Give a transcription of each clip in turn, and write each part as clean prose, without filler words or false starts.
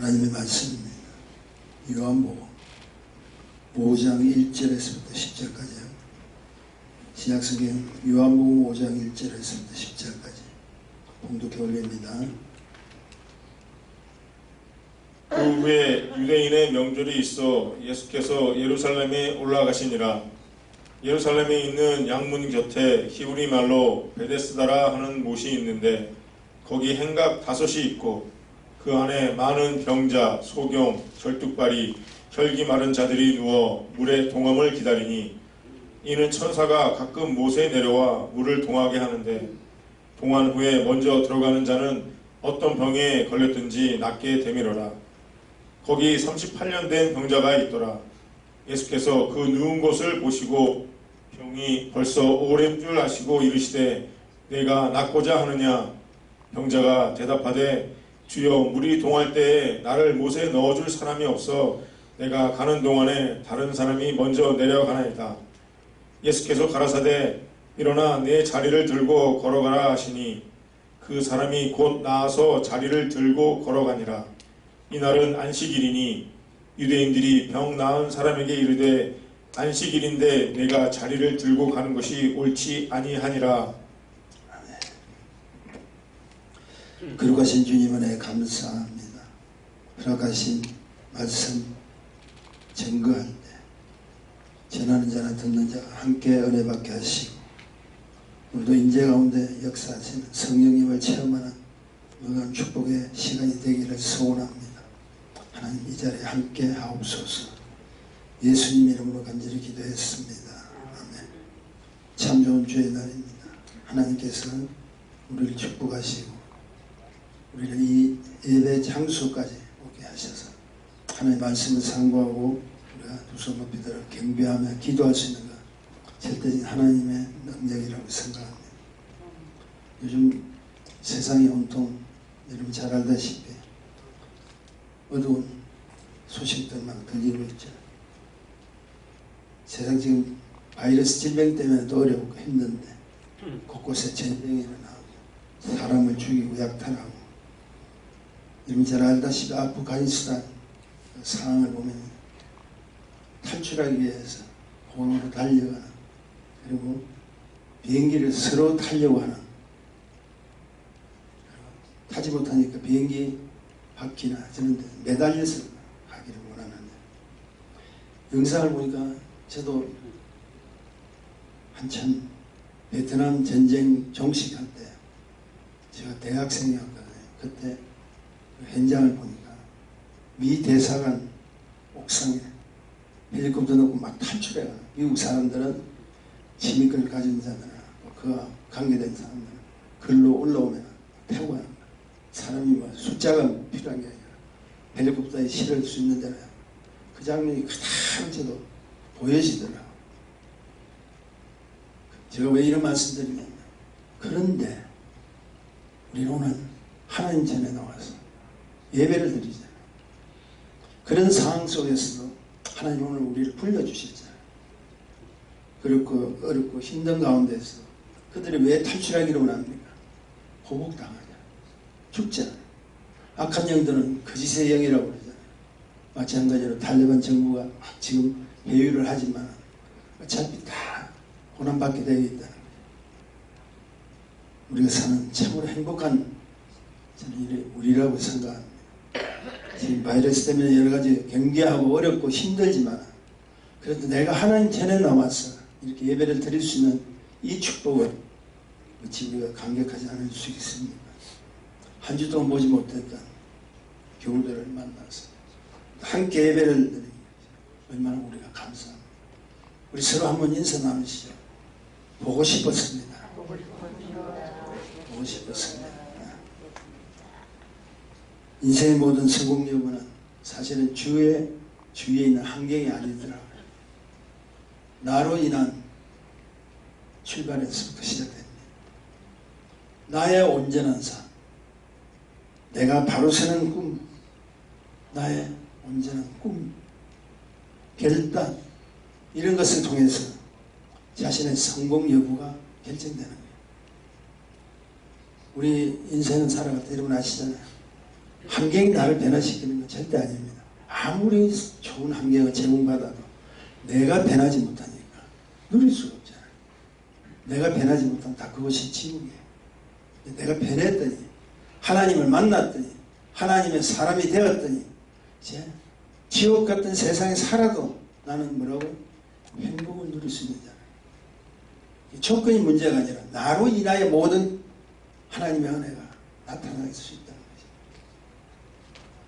하나님의 말씀입니다. 요한복음 5장 1절에서부터 10절까지요. 신약성경 요한복음 5장 1절에서부터 10절까지 봉독해 올립니다. 그 후에 유대인의 명절이 있어 예수께서 예루살렘에 올라가시니라. 예루살렘에 있는 양문 곁에 히브리 말로 베데스다라 하는 못이 있는데 거기 행각 5이 있고 그 안에 많은 병자, 소경, 절뚝발이, 혈기 마른 자들이 누워 물의 동함을 기다리니 이는 천사가 가끔 못에 내려와 물을 동하게 하는데 동한 후에 먼저 들어가는 자는 어떤 병에 걸렸든지 낫게 되밀어라. 거기 38년 된 병자가 있더라. 예수께서 그 누운 곳을 보시고 병이 벌써 오랜 줄 아시고 이르시되 내가 낫고자 하느냐? 병자가 대답하되 주여 물이 동할 때에 나를 못에 넣어줄 사람이 없어 내가 가는 동안에 다른 사람이 먼저 내려가나이다. 예수께서 가라사대 일어나 내 자리를 들고 걸어가라 하시니 그 사람이 곧 나아서 자리를 들고 걸어가니라. 이날은 안식일이니 유대인들이 병 나은 사람에게 이르되 안식일인데 내가 자리를 들고 가는 것이 옳지 아니하니라. 거룩하신 주님 은혜 감사합니다. 허락하신 말씀 증거할 때 전하는 자나 듣는 자 함께 은혜 받게 하시고 우리도 인재 가운데 역사하시는 성령님을 체험하는 무한 축복의 시간이 되기를 소원합니다. 하나님 이 자리에 함께 하옵소서. 예수님 이름으로 간절히 기도했습니다. 아멘. 참 좋은 주의 날입니다. 하나님께서 우리를 축복하시고 우리를 이 예배 장소까지 오게 하셔서 하나님의 말씀을 상고하고 우리가 두 손 높이 들어 경배하며 기도할 수 있는 것 절대적인 하나님의 능력이라고 생각합니다. 요즘 세상이 온통 여러분 잘 알다시피 어두운 소식들만 들리고 있죠. 세상 지금 바이러스 질병 때문에도 어렵고 힘든데 곳곳에 전쟁이 일어나고 사람을 죽이고 약탈하고 여러분 잘 알다시피 아프가니스탄 상황을 보면 탈출하기 위해서 공항으로 달려가는 그리고 비행기를 서로 타려고 하는 타지 못하니까 비행기 바퀴나 저런 데 매달려서 가기를 원하는데 영상을 보니까 저도 한참 베트남 전쟁 종식할 때 제가 대학생이었거든요. 그때 그 현장을 보니까 미 대사관 옥상에 헬리콥터 놓고 막 탈출해가는 미국 사람들은 침입을 가진 자들은 그와 관계된 사람들은 글로 올라오면 태우고 하는 거야. 사람이 뭐 숫자가 필요한 게 아니라 헬리콥터에 실을 수 있는 데는 그 장면이 그대로 저도 보여지더라고요. 제가 왜 이런 말씀 드리냐면 그런데 우리는 오늘 하나님 전에 나와서 예배를 드리잖아요. 그런 상황 속에서도 하나님 오늘 우리를 불러주시잖아요. 그렇고 어렵고 힘든 가운데서 그들이 왜 탈출하기를 원합니까? 보복당하잖아요. 죽잖아요. 악한 영들은 거짓의 영이라고 그러잖아요. 마찬가지로 탈레반 정부가 지금 회유를 하지만 어차피 다 고난받게 되어 있다는 거예요. 우리가 사는 참으로 행복한 저는 우리라고 생각합니다. 지금 바이러스 때문에 여러 가지 경계하고 어렵고 힘들지만 그래도 내가 하나님 전에 나와서 이렇게 예배를 드릴 수 있는 이 축복을 어찌 우리가 감격하지 않을 수 있습니까? 한 주 동안 보지 못했던 교우들을 만나서 함께 예배를 드리는 얼마나 우리가 감사합니다. 우리 서로 한번 인사 나누시죠. 보고 싶었습니다. 보고 싶었습니다. 인생의 모든 성공 여부는 사실은 주위에 있는 환경이 아니더라고요. 나로 인한 출발에서부터 시작됩니다. 나의 온전한 삶, 내가 바로 서는 꿈, 나의 온전한 꿈, 결단 이런 것을 통해서 자신의 성공 여부가 결정되는 거예요. 우리 인생은 살아갈 때 여러분 아시잖아요. 환경이 나를 변화시키는 건 절대 아닙니다. 아무리 좋은 환경을 제공받아도 내가 변하지 못하니까 누릴 수가 없잖아요. 내가 변하지 못하면 다 그것이 지옥이에요. 내가 변했더니 하나님을 만났더니 하나님의 사람이 되었더니 이제 지옥 같은 세상에 살아도 나는 뭐라고? 행복을 누릴 수 있는 자예요. 조건이 문제가 아니라 나로 인하여 모든 하나님의 은혜가 나타날 수 있다는 거죠.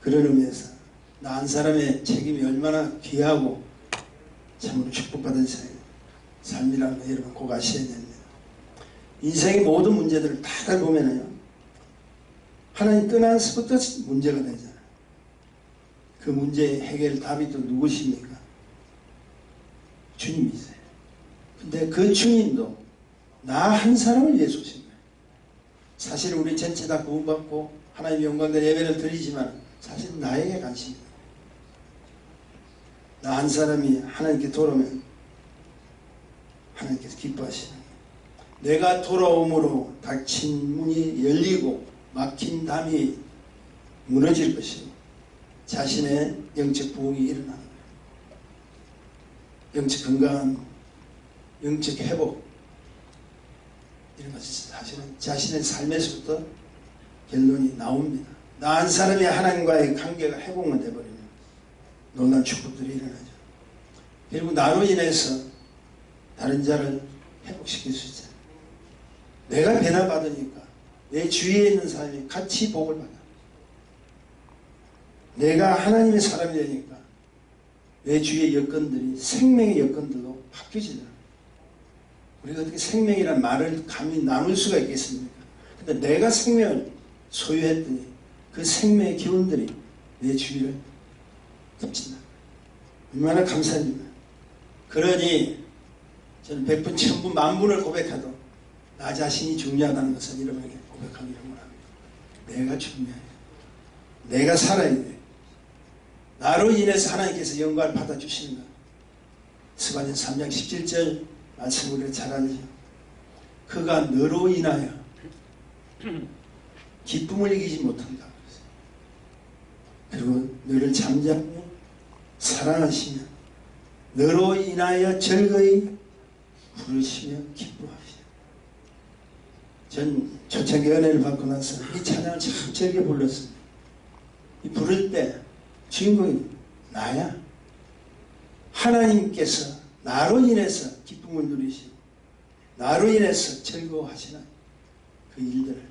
그런 의미에서 나 한 사람의 책임이 얼마나 귀하고 참으로 축복받은 삶이라는 거 여러분 꼭 아셔야 됩니다. 인생의 모든 문제들을 다 보면요, 하나님 떠나서부터 문제가 되잖아요. 그 문제의 해결 답이 또 누구십니까? 주님이세요. 근데 그 주님도 나 한 사람을 위해서 오신 거예요. 사실 우리 전체 다 구원받고 하나님 영광된 예배를 드리지만 사실 나에게 관심이다. 나 한 사람이 하나님께 돌아오면 하나님께서 기뻐하시는 거예요. 내가 돌아옴으로 닫힌 문이 열리고 막힌 담이 무너질 것이고 자신의 영적 부흥이 일어나는 거예요. 영적 건강한 영적 회복, 이런 것이 사실은 자신의 삶에서부터 결론이 나옵니다. 나 한 사람이 하나님과의 관계가 회복만 되어버리면 놀라운 축복들이 일어나죠. 그리고 나로 인해서 다른 자를 회복시킬 수 있어요. 내가 변화받으니까 내 주위에 있는 사람이 같이 복을 받아. 내가 하나님의 사람이 되니까 내 주위의 여건들이 생명의 여건들로 바뀌어지잖아요. 우리가 어떻게 생명이라는 말을 감히 나눌 수가 있겠습니까? 근데 내가 생명을 소유했더니 그 생명의 기운들이 내 주위를 덮친다. 얼마나 감사합니다. 그러니 저는 100분, 1000분, 10,000분을 고백해도 나 자신이 중요하다는 것을 여러분에게 고백하기를 원합니다. 내가 중요해요. 내가 살아야 돼. 나로 인해서 하나님께서 영광을 받아주시는 것. 스가랴 3장 17절 말씀을 우리가 잘 알죠. 그가 너로 인하여 기쁨을 이기지 못한다. 그리고 너를 잠잠히 사랑하시며 너로 인하여 즐거이 부르시며 기뻐하시며. 전 초창기 은혜를 받고 나서 이 찬양을 참 즐겨 불렀습니다. 이 부를 때 주인공이 나야. 하나님께서 나로 인해서 기쁨을 누리시고 나로 인해서 즐거워하시는 그 일들을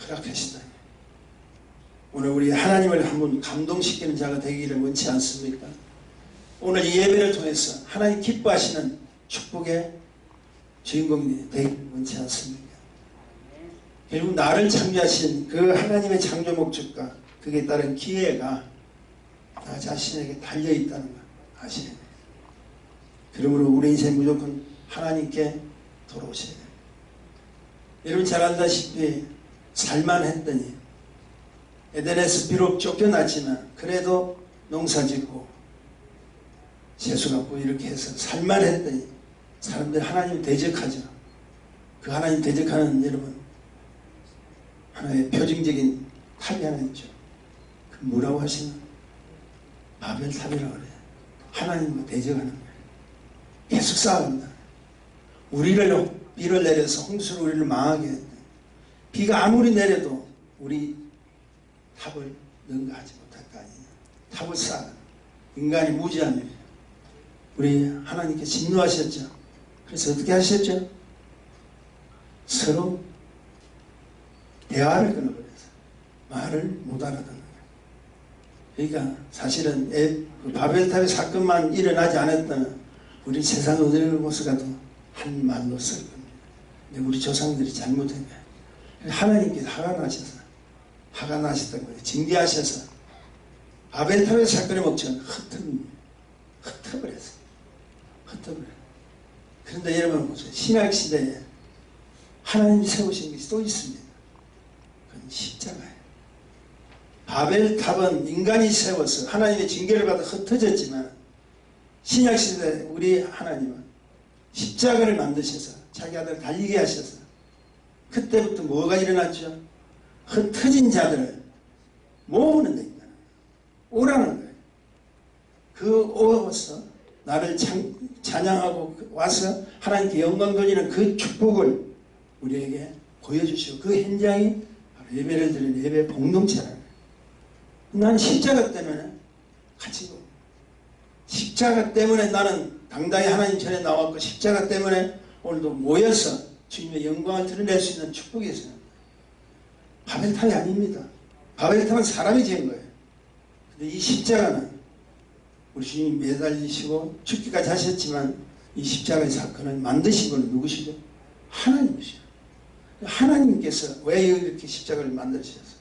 허락하시다. 오늘 우리 하나님을 한번 감동시키는 자가 되기를 원치 않습니까? 오늘 이 예배를 통해서 하나님 기뻐하시는 축복의 주인공이 되기를 원치 않습니까? 결국 나를 창조하신 그 하나님의 창조 목적과 그에 따른 기회가 나 자신에게 달려있다는 걸 아시는 거예요. 그러므로 우리 인생 무조건 하나님께 돌아오셔야 돼요. 여러분 잘 알다시피 살만했더니 에덴에서 비록 쫓겨났지만 그래도 농사짓고 세수갖고 이렇게 해서 살만했더니 사람들이 하나님 대적하죠. 그 하나님 대적하는 여러분 하나의 표징적인 탑이 하나 있죠. 그 뭐라고 하시나? 바벨탑이라고 그래요. 하나님과 대적하는 거예요. 계속 싸웁니다. 우리를 비를 내려서 홍수로 우리를 망하게 했대. 비가 아무리 내려도 우리 탑을 능가하지 못할 거 아니냐. 탑을 쌓아. 인간이 무지하면 우리 하나님께 진노하셨죠. 그래서 어떻게 하셨죠? 서로 대화를 끊어버려서 말을 못 알아듣는 거예요. 그러니까 사실은 그 바벨탑의 사건만 일어나지 않았다면 우리 세상 어느 곳에 가도 한 말로 쓸 겁니다. 근데 우리 조상들이 잘못한 거예요. 하나님께서 화가 나셨던 거예요. 징계하셔서 바벨탑의 사건의 목적은 흩어버렸어요. 그런데 여러분 보세요. 신약시대에 하나님이 세우신 것이 또 있습니다. 그건 십자가예요. 바벨탑은 인간이 세워서 하나님의 징계를 받아 흩어졌지만 신약시대 우리 하나님은 십자가를 만드셔서 자기 아들을 달리게 하셔서 그때부터 뭐가 일어났죠? 흩어진 자들을 모으는 데 있다는 거예요. 자녀로서 나를 찬양하고 와서 하나님께 영광 돌리는 그 축복을 우리에게 보여주시고 그 현장이 바로 예배를 드리는 예배 공동체라는 거예요. 난 십자가 때문에 갇히고 십자가 때문에 나는 당당히 하나님 전에 나왔고 십자가 때문에 오늘도 모여서 주님의 영광을 드러낼 수 있는 축복이 있어요. 바벨탑이 아닙니다. 바벨탑은 사람이 지은 거예요. 근데 이 십자가는 우리 주님이 매달리시고 죽기까지 하셨지만 이 십자가의 사건을 만드신 건 누구시죠? 하나님이시죠. 하나님께서 왜 이렇게 십자가를 만드셨어요?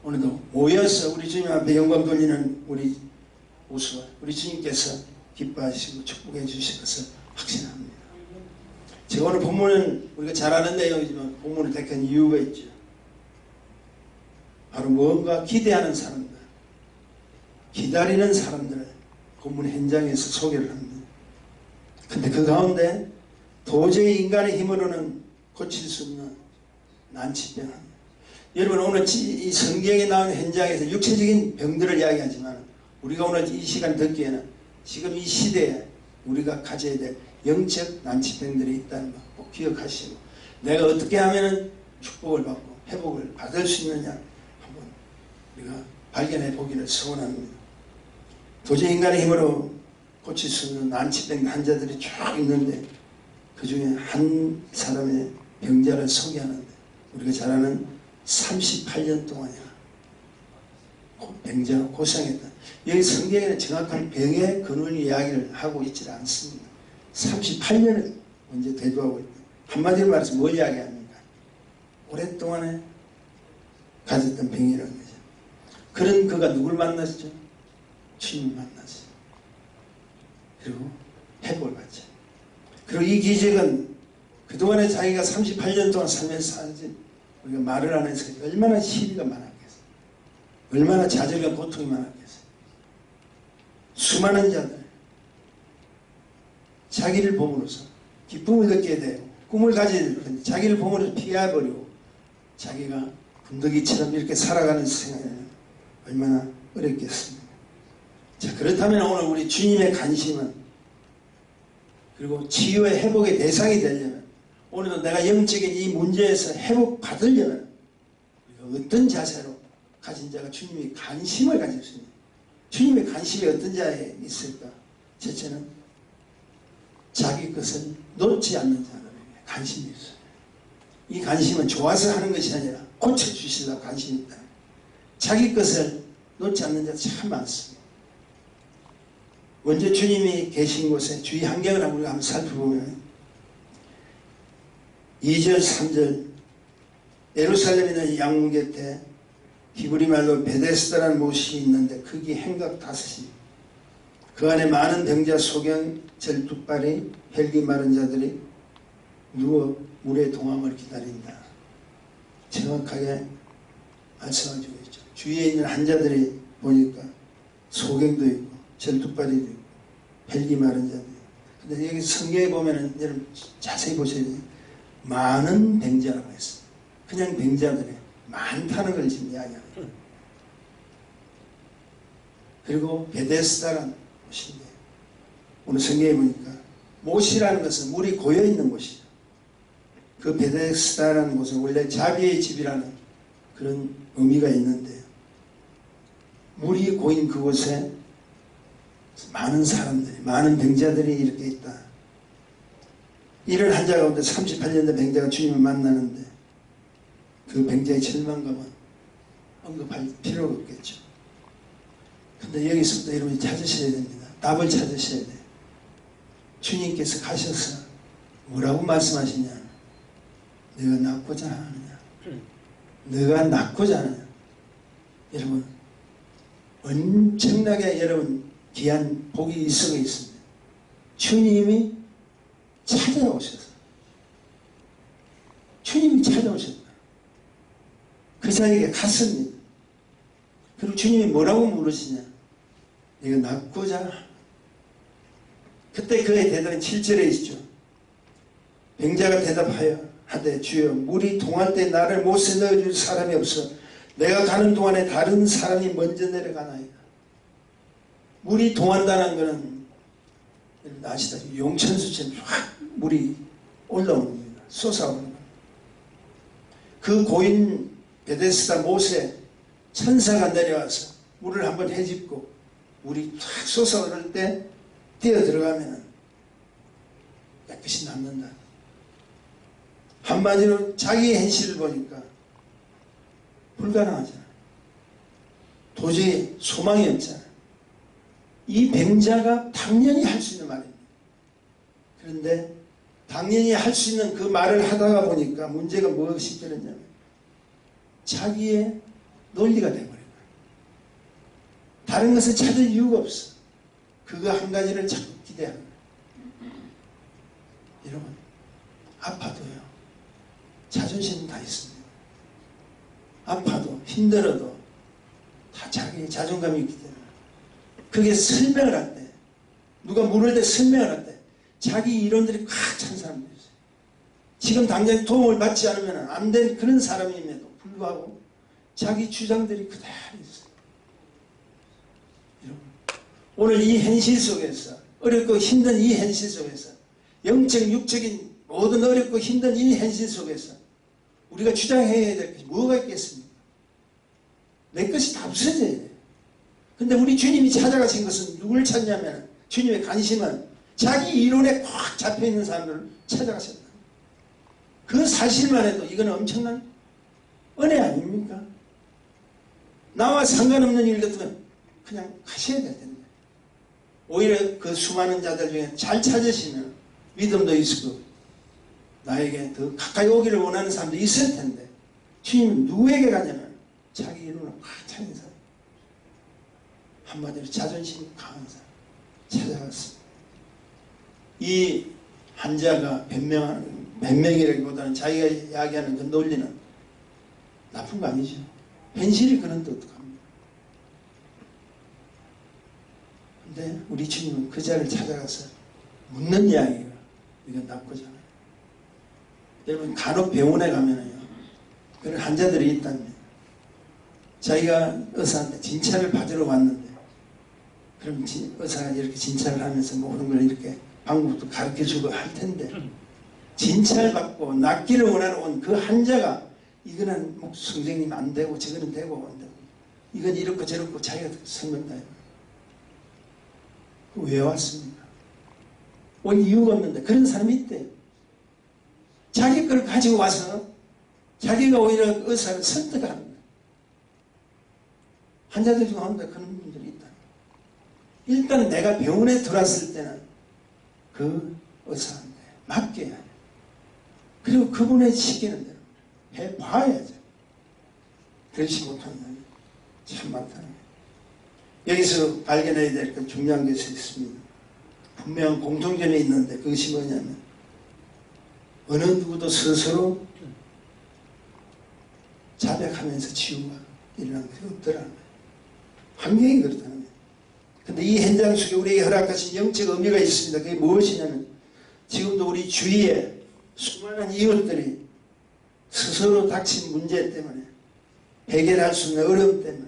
오늘도 모여서 우리 주님 앞에 영광 돌리는 우리 우수와 우리 주님께서 기뻐하시고 축복해 주실 것을 확신합니다. 제가 오늘 본문은 우리가 잘 아는 내용이지만 본문을 택한 이유가 있죠. 바로 무언가 기대하는 사람들, 기다리는 사람들을 본문 현장에서 소개를 합니다. 근데 그 가운데 도저히 인간의 힘으로는 고칠 수 없는 난치병. 여러분 오늘 이 성경에 나온 현장에서 육체적인 병들을 이야기하지만 우리가 오늘 이 시간 듣기에는 지금 이 시대에 우리가 가져야 될 영적 난치병들이 있다는 거 꼭 기억하시고 내가 어떻게 하면 축복을 받고 회복을 받을 수 있느냐 한번 우리가 발견해 보기를 소원합니다. 도저히 인간의 힘으로 고칠 수 없는 난치병 환자들이 쭉 있는데 그 중에 한 사람의 병자를 소개하는데 우리가 잘 아는 38년 동안이나 병자가 고생했다. 여기 성경에는 정확한 병의 근원의 이야기를 하고 있지 않습니다. 38년을 먼저 대두하고 있다. 한마디로 말해서 뭘 이야기합니까? 오랫동안에 가졌던 병이라는 거죠. 그런 그가 누굴 만났죠? 주님을 만났어요. 그리고 회복을 받죠. 그리고 이 기적은 그동안에 자기가 38년 동안 살면서 살지 우리가 말을 안 해서 얼마나 시비가 많았겠어요. 얼마나 좌절과 고통이 많았겠어요. 수많은 자들 자기를 봄으로써 기쁨을 느끼게 되고 꿈을 가져야 될 텐데 자기를 봄으로써 피해버리고 자기가 군더기처럼 이렇게 살아가는 생활은 얼마나 어렵겠습니까? 자, 그렇다면 오늘 우리 주님의 관심은 그리고 치유의 회복의 대상이 되려면 오늘도 내가 영적인 이 문제에서 회복받으려면 우리가 어떤 자세로 가진 자가 주님의 관심을 가질 수 있는 주님의 관심이 어떤 자에 있을까? 첫째는 자기 것을 놓지 않는 자들에게 관심이 있어요. 이 관심은 좋아서 하는 것이 아니라 고쳐주시려고 관심이 있다. 자기 것을 놓지 않는 자가 참 많습니다. 먼저 주님이 계신 곳에 주위 환경을 우리가 한번 살펴보면 2절 3절 예루살렘에 있는 양문 곁에 히브리 말로 베데스다라는 못이 있는데 크기 행각 5이 그 안에 많은 병자 소경 절뚝발이 혈기 마른 자들이 누워 물의 동함을 기다린다. 정확하게 말씀해주고 있죠. 주위에 있는 환자들이 보니까 소경도 있고 절뚝발이도 있고 혈기 마른 자도 있고 근데 여기 성경에 보면은 여러분 자세히 보셔야 돼요. 많은 병자라고 했어요. 그냥 병자들이 많다는 걸 지금 이야기합니다. 그리고 베데스다라는 곳인데 오늘 성경에 보니까 못이라는 것은 물이 고여있는 곳이죠. 그 베데스다라는 곳은 원래 자비의 집이라는 그런 의미가 있는데요. 물이 고인 그곳에 많은 사람들이 많은 병자들이 이렇게 있다. 이런 환자 가운데 38년 된 병자가 주님을 만나는데 그 병자의 절망감은 언급할 필요가 없겠죠. 근데 여기서부터 여러분이 찾으셔야 됩니다. 답을 찾으셔야 돼요. 주님께서 가셔서 뭐라고 말씀하시냐? 내가 낫고자 하느냐? 내가 낫고자 하느냐? 여러분 엄청나게 여러분 귀한 복이 있어 있습니다. 주님이 찾아오셔서 주님이 찾아오셨다. 그 자리에 갔습니다. 그리고 주님이 뭐라고 물으시냐? 내가 낫고자. 그때 그의 대답은 7절에 있죠. 병자가 대답하여 하되 주여 물이 동할 때 나를 못에 넣어줄 사람이 없어 내가 가는 동안에 다른 사람이 먼저 내려가나이다. 물이 동한다는 것은 여러분 아시다시피 용천수처럼 확 물이 올라오는 겁니다. 솟아오는 겁니다. 그 고인 베데스다 못에 천사가 내려와서 물을 한번 헤집고 물이 탁 솟아오를 때 뛰어 들어가면 깨끗이 남는다. 한마디로 자기의 현실을 보니까 불가능하잖아. 도저히 소망이 없잖아. 이 병자가 당연히 할 수 있는 말입니다. 그런데 당연히 할 수 있는 그 말을 하다가 보니까 문제가 무엇이 되느냐면 자기의 논리가 되어버린 거예요. 다른 것을 찾을 이유가 없어. 그거 한 가지를 자꾸 기대하는 거예요. 여러분, 아파도요. 자존심은 다 있습니다. 아파도 힘들어도 다 자기의 자존감이 있기 때문에 그게 설명을 할 때, 누가 물을 때 설명을 할 때 자기 이론들이 꽉 찬 사람들이 있어요. 지금 당장 도움을 받지 않으면 안 된 그런 사람임에도 불구하고 자기 주장들이 그대로 있어요. 여러분, 오늘 이 현실 속에서, 어렵고 힘든 이 현실 속에서, 영적, 육적인 모든 어렵고 힘든 이 현실 속에서 우리가 주장해야 될 것이 뭐가 있겠습니까? 내 것이 다 없어져야 돼요. 근데 우리 주님이 찾아가신 것은 누굴 찾냐면, 주님의 관심은 자기 이론에 꽉 잡혀있는 사람들을 찾아가셨다. 그 사실만 해도 이건 엄청난 은혜 아닙니까? 나와 상관없는 일 같으면 그냥 하셔야 될 텐데, 오히려 그 수많은 자들 중에 잘 찾으시면 믿음도 있고 나에게 더 가까이 오기를 원하는 사람도 있을 텐데, 주님은 누구에게 가냐면 자기 이론을 꽉 차는 사람, 한마디로 자존심이 강한 사람 찾아갔습니다. 이 환자가 변명이라기보다는 자기가 이야기하는 그 논리는 나쁜 거 아니죠. 현실이 그런데 어떡합니까? 근데 우리 주님은 그 자를 찾아가서 묻는 이야기가 이건 나쁘지 않아요. 여러분, 간혹 병원에 가면요, 그런 환자들이 있답니다. 자기가 의사한테 진찰을 받으러 왔는데, 그럼 의사가 이렇게 진찰을 하면서 모든 걸 이렇게 방법도 가르쳐주고 할 텐데, 진찰받고 낫기를 원하는 온 그 환자가 이거는 뭐 선생님 안 되고 저거는 되고 안 되고 이건 이렇고 저렇고 자기가 설명다. 왜 왔습니까? 온 이유가 없는데 그런 사람이 있대요. 자기 걸 가지고 와서 자기가 오히려 의사를 설득하는 거예요. 환자들 중 가운데 그런 분들이 있다. 일단 내가 병원에 들어왔을 때는 그 의사한테 맡겨야 해요. 그리고 그분의 시키는 대로 해봐야죠. 그렇지 못하는 놈이 참 많다는 거예요. 여기서 발견해야 될 건 중요한 것이 있습니다. 분명한 공통점이 있는데 그것이 뭐냐면, 어느 누구도 스스로 자백하면서 치유가 일어나는 게 없더라는 거예요. 환경이 그렇다는 거예요. 근데 이 현장 속에 우리에게 허락하신 영적 의미가 있습니다. 그게 무엇이냐면, 지금도 우리 주위에 수많은 이웃들이 스스로 닥친 문제 때문에, 해결할 수 있는 어려움 때문에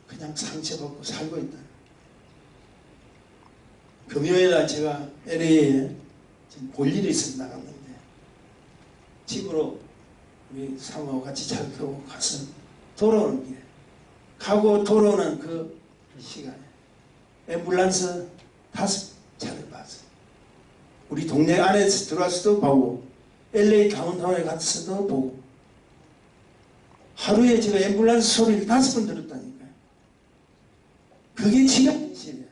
그냥 상처받고 살고 있다. 금요일날 제가 LA에 볼 일이 있어서 나갔는데, 집으로 우리 사모하고 같이 차를 타고 가서 돌아오는 길에, 가고 돌아오는 그 시간에 앰뷸런스 5차를 봤어요. 우리 동네 안에서 들어와서도 보고, LA 다운타운에 갔어도 보고, 하루에 제가 앰뷸런스 소리를 5번 들었다니까요. 그게 지금 현실이에요.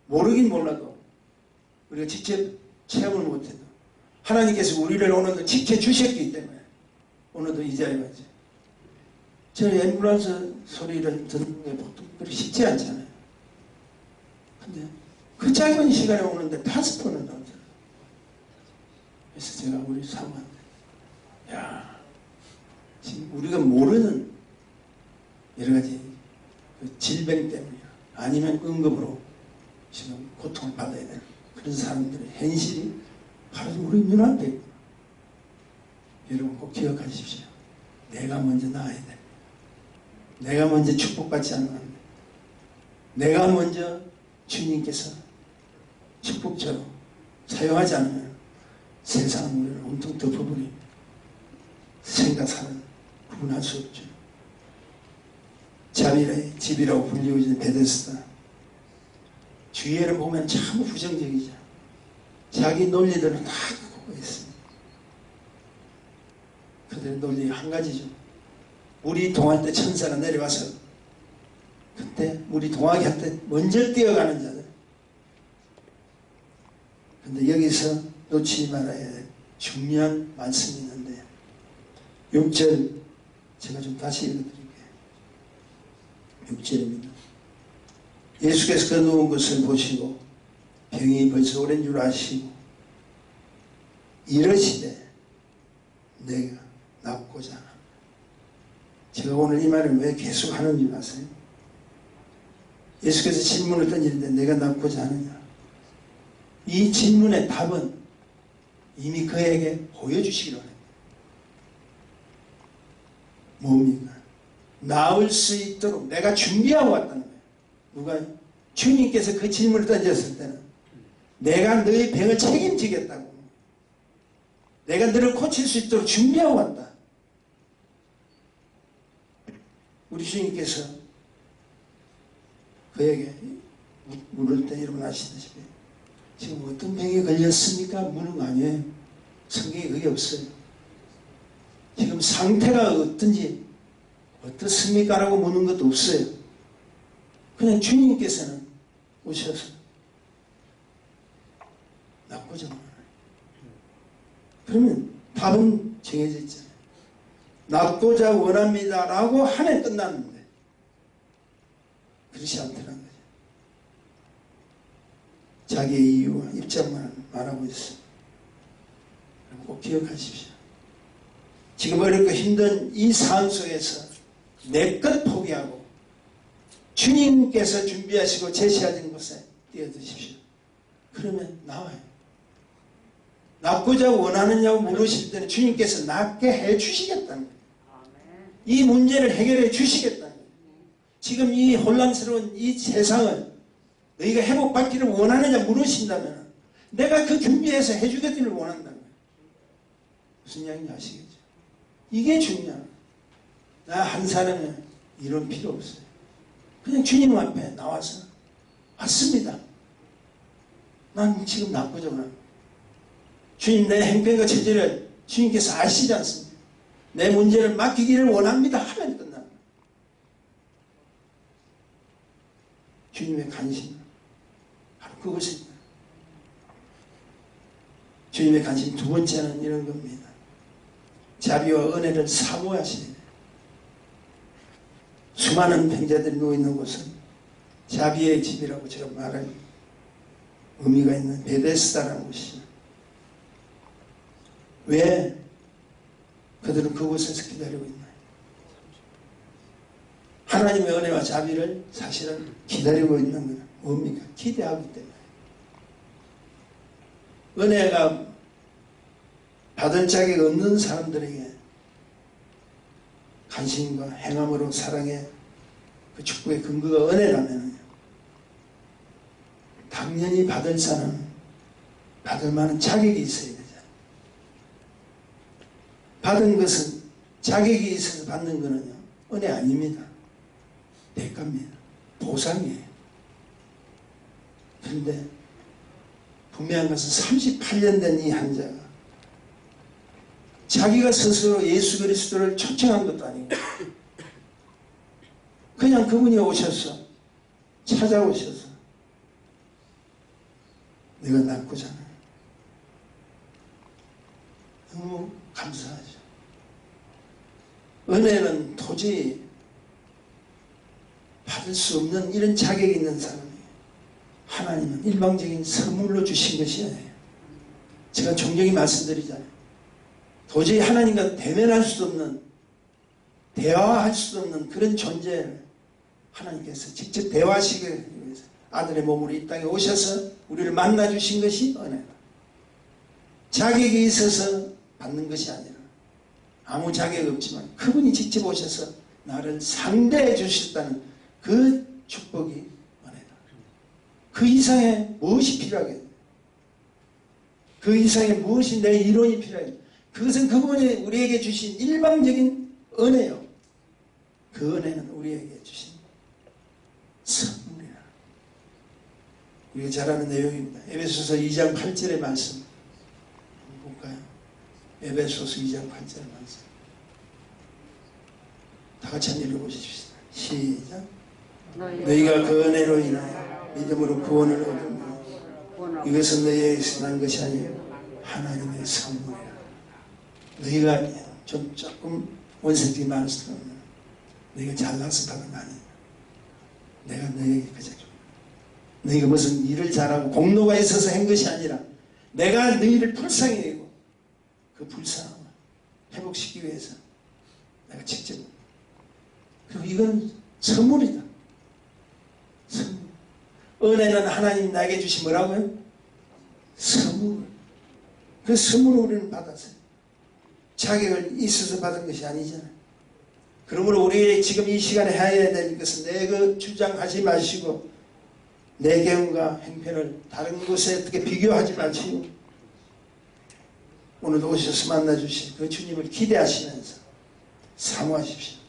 모르긴 몰라도, 우리가 직접 체험을 못해도 하나님께서 우리를 오늘도 지켜주셨기 때문에 오늘도 이 자리에 왔죠. 저 앰뷸런스 소리를 듣는 게 보통 그렇게 쉽지 않잖아요. 근데 그 짧은 시간에 오는데 5번을 나오잖아요. 그래서 제가 우리 사모한테, 야, 지금 우리가 모르는 여러 가지 그 질병 때문이야, 아니면 응급으로 지금 고통을 받아야 되는 그런 사람들의 현실이 바로 우리 눈앞에 있고, 여러분 꼭 기억하십시오. 내가 먼저 나아야 돼. 내가 먼저 축복받지 않으면 안 돼. 내가 먼저 주님께서 축복처럼 사용하지 않으면 세상은 우리를 온통 덮어버립니다. 생각하는 구분할 수 없죠. 자비의 집이라고 불리우는 베데스다. 주위에를 보면 참 부정적이죠. 자기 논리들은 다 갖고 있습니다. 그들의 논리 한 가지죠. 물이 동할 때 천사가 내려와서 그때 물이 동하게 할 때 먼저 뛰어가는 자들. 근데 여기서 놓치지 말아야 될 중요한 말씀이 있는데 6절 제가 좀 다시 읽어드릴게요. 6절입니다. 예수께서 그 누운 것을 보시고 병이 벌써 오랜 줄 아시고 이러시되 내가 낫고자 하나. 제가 오늘 이 말을 왜 계속 하는지 아세요? 예수께서 질문을 던지는데 내가 낫고자 하느냐. 이 질문의 답은 이미 그에게 보여주시기로 합니다. 뭡니까? 나을 수 있도록 내가 준비하고 왔다는 거예요. 누가요? 주님께서 그 질문을 던졌을 때는 내가 너의 병을 책임지겠다고. 내가 너를 고칠 수 있도록 준비하고 왔다. 우리 주님께서 그에게 물을 때 여러분 아시다시피 지금 어떤 병에 걸렸습니까? 묻는 거 아니에요. 성경에 그게 없어요. 지금 상태가 어떻습니까? 라고 묻는 것도 없어요. 그냥 주님께서는 오셔서 낫고자 하는. 그러면 답은 정해져 있잖아요. 낫고자 원합니다 라고 하네 끝났는데 그렇지 않다는 거죠. 자기의 이유와 입장만 말하고 있어요. 꼭 기억하십시오. 지금 어렵고 힘든 이 상황 속에서 내 것 포기하고 주님께서 준비하시고 제시하신 곳에 뛰어드십시오. 그러면 나와요. 낫고자 원하느냐고 물으실 때는 주님께서 낫게 해주시겠다는 거예요. 이 문제를 해결해 주시겠다는 거예요. 지금 이 혼란스러운 이 세상을 너희가 회복받기를 원하느냐 물으신다면 내가 그 준비해서 해주겠기를 원한다는 거예요. 무슨 이야기인지 아시겠죠? 이게 중요한. 나 한 사람은 이런 필요 없어요. 그냥 주님 앞에 나와서 왔습니다. 난 지금 낫고자 원합니다. 주님 내 행편과 처지를 주님께서 아시지 않습니까? 내 문제를 맡기기를 원합니다 하면 끝납니다. 주님의 관심 바로 그것입니다. 주님의 관심 두 번째는 이런 겁니다. 자비와 은혜를 사모하시는 수많은 병자들이 누워있는 곳은 자비의 집이라고 제가 말할 의미가 있는 베데스다라는 곳이죠. 왜 그들은 그곳에서 기다리고 있나요? 하나님의 은혜와 자비를 사실은 기다리고 있는 건 뭡니까? 기대하기 때문에. 은혜가 받을 자격 없는 사람들에게 관심과 행함으로 사랑의 그 축복의 근거가 은혜라면 당연히 받을 사람은 받을 만한 자격이 있어야 되잖아요. 받은 것은 자격이 있어서 받는 거는요 은혜 아닙니다. 대가입니다. 보상이에요. 그런데 분명한 것은 38년 된 이 환자가 자기가 스스로 예수 그리스도를 초청한 것도 아니고 그냥 그분이 오셔서 찾아오셔서 내가 낫고자 하는 너무 감사하죠. 은혜는 도저히 받을 수 없는 이런 자격이 있는 사람이에요. 하나님은 일방적인 선물로 주신 것이 아니에요. 제가 종종히 말씀드리잖아요. 도저히 하나님과 대면할 수도 없는, 대화할 수도 없는 그런 존재를 하나님께서 직접 대화하시기 위해서 아들의 몸으로 이 땅에 오셔서 우리를 만나주신 것이 은혜다. 자격이 있어서 받는 것이 아니라 아무 자격 없지만 그분이 직접 오셔서 나를 상대해 주셨다는 그 축복이 은혜다. 그 이상의 무엇이 필요하겠냐? 그 이상의 무엇이 내 이론이 필요하겠냐? 그것은 그분이 우리에게 주신 일방적인 은혜요. 그 은혜는 우리에게 주신 선물이라. 우리가 잘 아는 내용입니다. 에베소서 2장 8절의 말씀 한번 볼까요? 에베소서 2장 8절의 말씀. 다 같이 한번 읽어보십시오. 시작. 너희가 그 은혜로 인하여 믿음으로 구원을 얻으며 이것은 너희에게서 난 것이 아니요 하나님의 선물이라. 너희가 좀 조금 원색이 많을 수도 없는 너희가 잘나서 받은 거 아니야. 내가 너희에게 그저 너희가 무슨 일을 잘하고 공로가 있어서 한 것이 아니라 내가 너희를 불쌍히 여기고 그 불쌍함을 회복시키기 위해서 내가 직접 그리고 이건 선물이다. 선물. 은혜는 하나님 나에게 주신 뭐라고요? 선물. 그 선물을 우리는 받았어요. 자격을 있어서 받은 것이 아니잖아요. 그러므로 우리 지금 이 시간에 해야 될 것은 내 그 주장하지 마시고 내 경험과 행편을 다른 곳에 어떻게 비교하지 마시고 오늘도 오셔서 만나주신 그 주님을 기대하시면서 사모하십시오.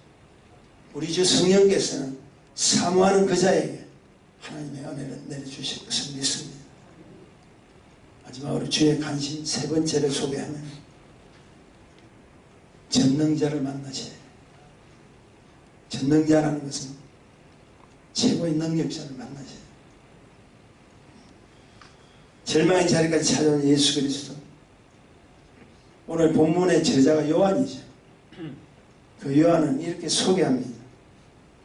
우리 주 성령께서는 사모하는 그 자에게 하나님의 은혜를 내려주실 것을 믿습니다. 마지막으로 주의 관심 세 번째를 소개하면 전능자를 만나셔야 해요. 전능자라는 것은 최고의 능력자를 만나셔야 해요. 절망의 자리까지 찾아온 예수 그리스도. 오늘 본문의 저자가 요한이죠. 그 요한은 이렇게 소개합니다.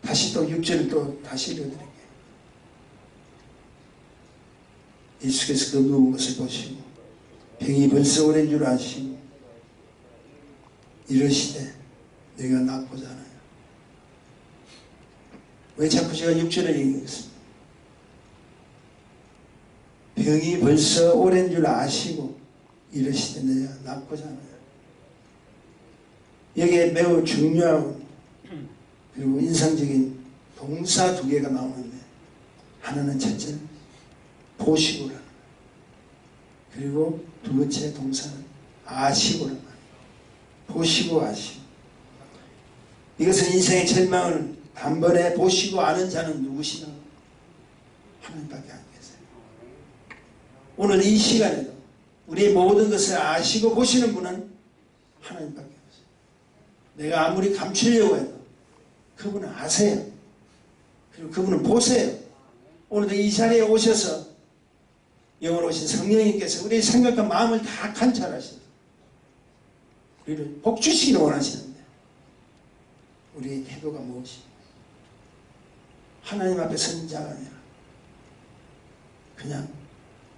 다시 또 6절을 또 다시 읽어드릴게요. 예수께서 그 누운 것을 보시고 병이 벌써 오랜 줄 아시고 이러시되 너희가 낫고자 하느냐. 왜 자꾸 제가 6절을 읽겠습니까? 병이 벌써 오랜 줄 아시고 이러시되 너희가 낫고자 하느냐. 여기에 매우 중요한 그리고 인상적인 동사 두 개가 나오는데 하나는 첫째는 보시고라는 그리고 두 번째 동사는 아시고라는 말. 보시고 아시고. 이것은 인생의 절망을 단번에 보시고 아는 자는 누구시나? 하나님밖에 안 계세요. 오늘 이 시간에도 우리의 모든 것을 아시고 보시는 분은 하나님밖에 없어요. 내가 아무리 감추려고 해도 그분은 아세요. 그리고 그분은 보세요. 오늘도 이 자리에 오셔서 영으로 오신 성령님께서 우리의 생각과 마음을 다 관찰하셔서 우리를 복주시기를 원하시는데 우리의 태도가 무엇이? 하나님 앞에 선 자가 아니라 그냥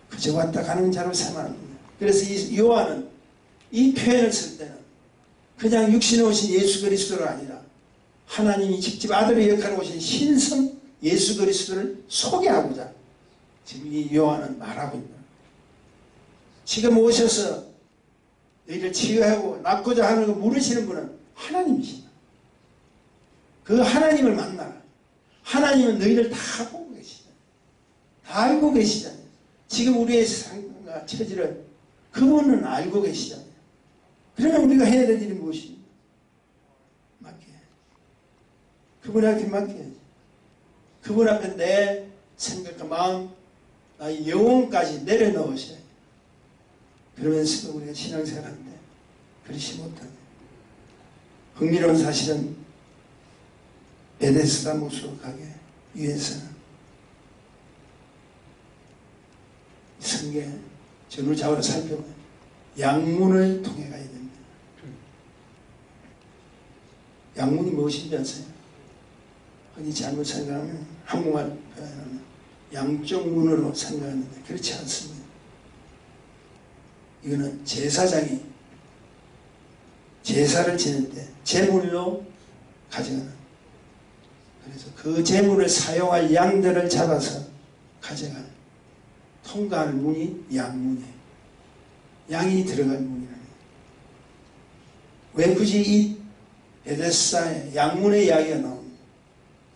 그저 왔다 가는 자로 삼아합니다. 그래서 이 요한은 이 표현을 쓸 때는 그냥 육신에 오신 예수 그리스도가 아니라 하나님이 직접 아들의 역할을 오신 신성 예수 그리스도를 소개하고자 지금 이 요한은 말하고 있다. 지금 오셔서 너희를 치유하고 낫고자 하는 거 물으시는 분은 하나님이시다. 그 하나님을 만나라. 하나님은 너희를 다 보고 계시다. 다 알고 계시잖아요. 지금 우리의 상과 처지를 그분은 알고 계시잖아요. 그러면 우리가 해야 될 일이 무엇입니까? 맡겨야지. 그분 앞에 맡겨야지. 그분 앞에 내 생각과 마음, 나의 영혼까지 내려놓으셔야 돼. 그러면서도 우리가 신앙생활하는데 그렇지 못하네. 흥미로운 사실은 베데스다 못으로 가기 위해서는 성경 전후좌우를 살펴보면 양문을 통해 가야 됩니다. 양문이 무엇인지 아세요? 흔히 잘못 생각하면 한국말 표현하면 양쪽 문으로 생각하는데 그렇지 않습니다. 이거는 제사장이 제사를 지낼 때 제물로 가져가는, 그래서 그 제물을 사용할 양들을 잡아서 가져가는 통과할 문이 양문이에요. 양이 들어갈 문이라는. 왜 굳이 이 베데스다의 양문의 이야기가 나옵니다.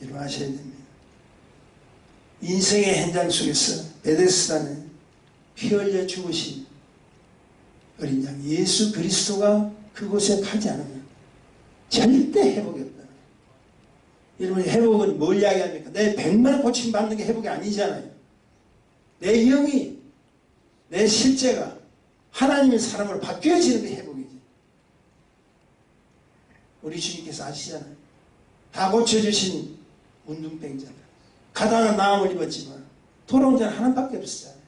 여러분 아셔야 됩니다. 인생의 현장 속에서 베데스다는 피 흘려 죽으신 어린 양 예수 그리스도가 그곳에 가지 않으면 절대 회복이 없다. 여러분 회복은 뭘 이야기합니까? 내 100만 고침 받는 게 회복이 아니잖아요. 내 영이 내 실제가 하나님의 사람으로 바뀌어지는 게 회복이지. 우리 주님께서 아시잖아요. 다 고쳐주신 문둥병자 가다가 나음을 입었지만 돌아온 자는 하나밖에 없었잖아요.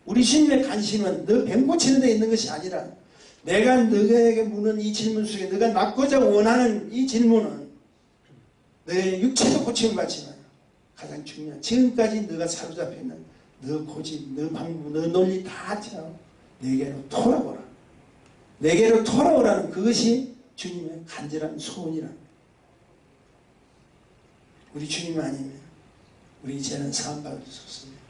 우리 주님의 관심은 너 병 고치는 데 있는 것이 아니라 내가 너에게 묻는 이 질문 속에 너가 낳고자 원하는 이 질문은 너의 육체도 고침을 받지만 가장 중요한 지금까지 너가 사로잡혀 있는 너 고집, 너 방법, 너 논리 다 쳐 내게로 돌아오라. 내게로 돌아오라는 그것이 주님의 간절한 소원이라. 우리 주님 아니면 우리 죄는 사함받을 수 없습니다.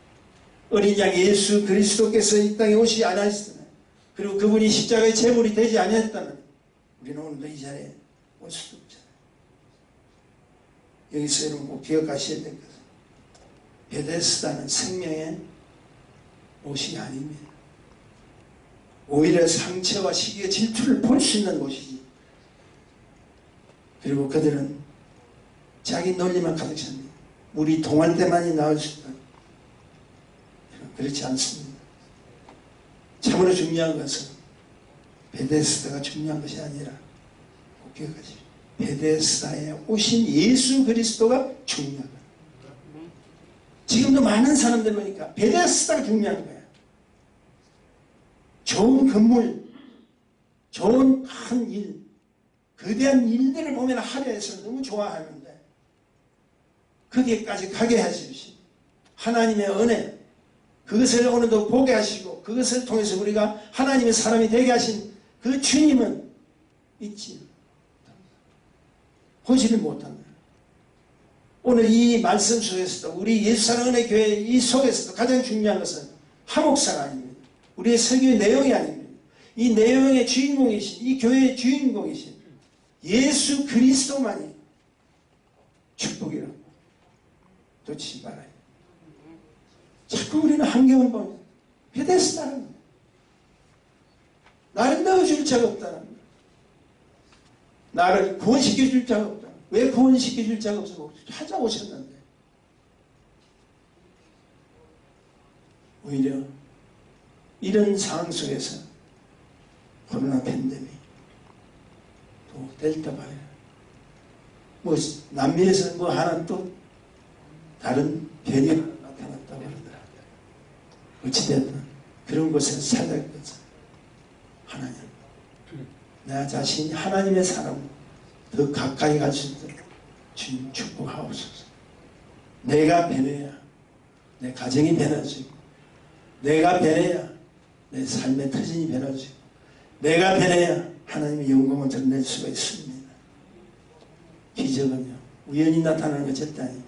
어린 양 예수 그리스도께서 이 땅에 오시지 않았으면 그리고 그분이 십자가의 제물이 되지 아니했다면 우리는 오늘도 이 자리에 올 수도 없잖아요. 여기서 여러분 꼭 기억하셔야 될 것은 베데스다는 생명의 옷이 아닙니다. 오히려 상처와 시기의 질투를 볼 수 있는 곳이지. 그리고 그들은 자기 논리만 가득 찹니다. 물이 동할 때만이 나을 수 있다. 그렇지 않습니다. 참으로 중요한 것은 베데스다가 중요한 것이 아니라 꼭 기억하십시오. 베데스다에 오신 예수 그리스도가 중요하다. 지금도 많은 사람들 보니까 베데스다가 중요한 거야. 좋은 건물, 좋은 큰 일, 거대한 일들을 보면 하려해서 너무 좋아하는데 거기에까지 가게 해주신 하나님의 은혜, 그것을 오늘도 보게 하시고 그것을 통해서 우리가 하나님의 사람이 되게 하신 그 주님은 있지 보지를 못한다. 오늘 이 말씀 속에서도 우리 예수사랑 은혜 교회 이 속에서도 가장 중요한 것은 하목사가 아닙니다. 우리의 설교의 내용이 아닙니다. 이 내용의 주인공이신 이 교회의 주인공이신 예수 그리스도만이 축복이라고 놓치지 말아요. 자꾸 우리는 환경을 보면 베데스다는 거예요. 나를 넣어줄 자가 없다는 거예요. 나를 구원시켜줄 자가 없다. 왜 구원시켜줄 자가 없어? 찾아오셨는데 오히려 이런 상황 속에서 코로나 팬데믹 또 델타 바이러스 뭐 남미에서 뭐 하나 또 다른 변이가 나타났다고 그러더라고요. 어찌됐든 그런 곳에서 살아갈 것은 하나님 나 자신이 하나님의 사람으로 더 가까이 갈 수 있도록 주님 축복하옵소서. 내가 변해야 내 가정이 변화지고 내가 변해야 내 삶의 터전이 변화지고 내가 변해야 하나님의 영광을 드러낼 수가 있습니다. 기적은요 우연히 나타나는 것 절대 아닙니다.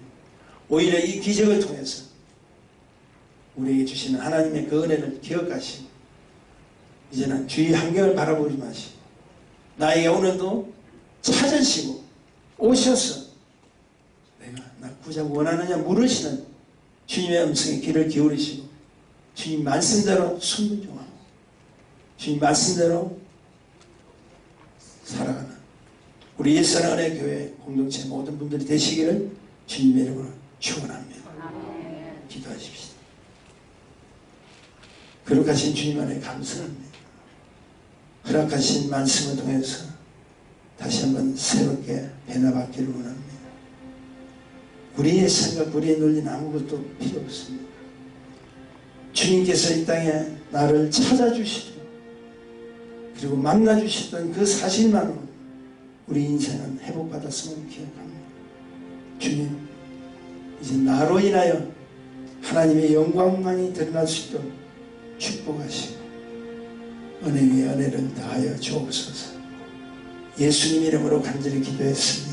오히려 이 기적을 통해서 우리에게 주시는 하나님의 그 은혜를 기억하시고 이제는 주위 환경을 바라보지 마시고 나에게 오늘도 찾으시고 오셔서 내가 나 구자 원하느냐 물으시는 주님의 음성에 귀를 기울이시고 주님 말씀대로 순종하고 주님 말씀대로 살아가는 우리 예수사랑 은혜 교회 공동체 모든 분들이 되시기를 주님의 이름으로 축원합니다. 기도하십시오. 거룩하신 주님 안에 감사합니다. 허락하신 말씀을 통해서 다시 한번 새롭게 변화받기를 원합니다. 우리의 생각, 우리의 논리는 아무것도 필요 없습니다. 주님께서 이 땅에 나를 찾아주시고 그리고 만나주셨던 그 사실만으로 우리 인생은 회복받았음을 기억합니다. 주님, 이제 나로 인하여 하나님의 영광만이 드러날 수 있도록 축복하시고 은혜 위에 은혜를 더하여 주옵소서. 예수님 이름으로 간절히 기도했습니다.